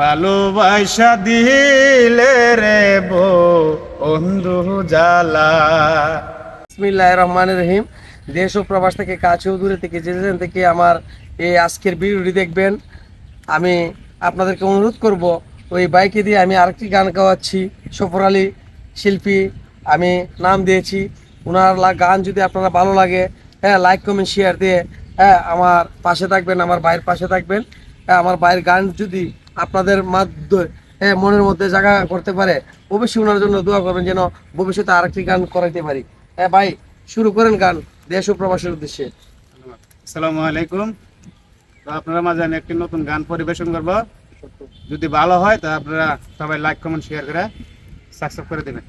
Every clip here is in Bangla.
ভালোবাসা দিলে রে বন্ধু জ্বালা। বিসমিল্লাহির রহমানির রহিম। দেশ ও প্রবাস থেকে, কাছে ও দূরে থেকে, যে যেখান থেকে আমার এই আজকের ভিডিওটি দেখবেন, আমি আপনাদেরকে অনুরোধ করব, ওই বাইকে দিয়ে আমি আরেকটি গান গাওয়াচ্ছি। সফর আলী শিল্পী, আমি নাম দিয়েছি। ওনার গান যদি আপনারা ভালো লাগে, হ্যাঁ, লাইক কমেন্ট শেয়ার দিয়ে, হ্যাঁ, আমার পাশে থাকবেন, আমার ভাইয়ের পাশে থাকবেন। হ্যাঁ, আমার ভাইয়ের গান যদি আপনাদের মাধ্যমে, হ্যাঁ, মনের মধ্যে জায়গা করতে পারে, অবশ্যই ওনার জন্য দোয়া করবেন যেন ভবিষ্যতে আরেকটি গান করাইতে পারি। হ্যাঁ ভাই, শুরু করেন গান দেশ ও প্রবাসের উদ্দেশ্যে। আসসালামু আলাইকুম। তো আপনারা মাঝে আমি একটি নতুন গান পরিবেশন করব। যদি ভালো হয় তো আপনারা সবাই লাইক কমেন্ট শেয়ার করে সাবস্ক্রাইব করে দেবেন।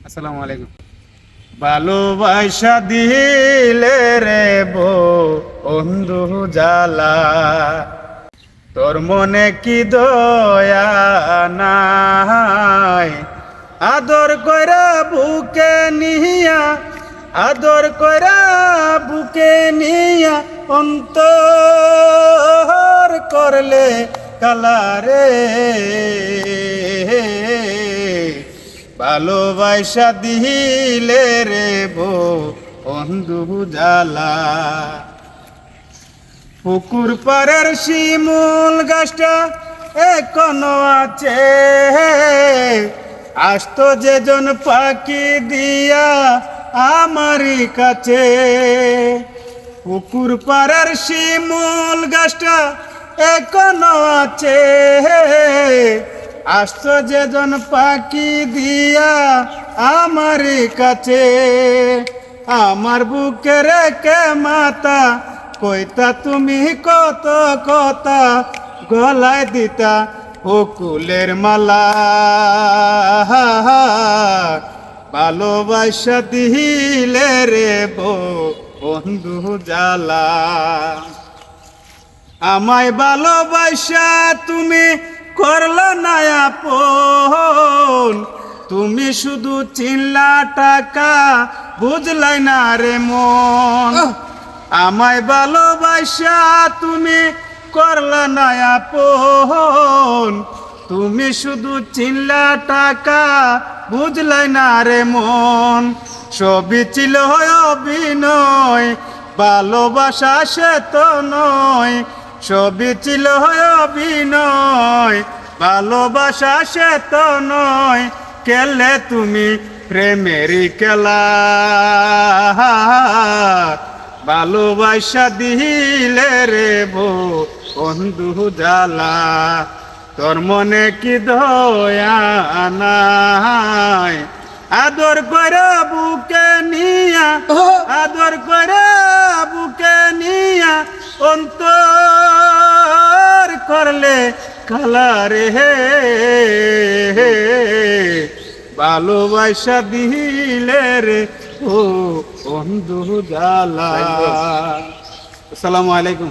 আসসালামু আলাইকুম। ভালোবাসা দিলে রে বন্ধু জ্বালা, তোর মনে কি দয়া নাই? আদর কইরা বুকে নিয়া, আদর কইরা বুকে নিয়া অন্তর করলে কালারে। ভালোবাসা দিলে রে বন্ধু জ্বালা, পুকুর পাড়ের শিমুল গাছটা এখনো আছে, আসতো যেজন পাখি দিয়া আমারই কাছে। পুকুর পাড়ের শিমুল গাছটা এখনো আছে, আসতো যেজন পাখি দিয়া আমারই কাছে। আমার বুকে রেখে মাতা কইতা তুমি কত কথা, গলায় দিতা ফুলের মালা। ভালোবাসা দিলে রে বন্ধু জ্বালা, আমায় ভালোবাসা তুমি করলা না আপন। তুমি শুধু চিনলা টাকা, বুঝলাই না রে মন। আমায় ভালোবাসা তুমি করলা না আপন। তুমি শুধু চিনলা টাকা, বুঝলাই না রে মন। সবই ছিল অভিনয়, ভালোবাসা সে তো নয়। সবই ছিল অভিনয়, ভালোবাসা সে তো নয়। খেলে তুমি প্রেমেরই খেলা, ভালোবাসা দিলে রে বন্ধু জ্বালা। তোর মনে কি দয়া নাই? আদর করে বুকে নিয়া, আদর করে বুকে নিয়া অন্তর করলে কালারে। ভালোবাসা দিলে রে বন্ধু জ্বালা। আসসালামু আলাইকুম।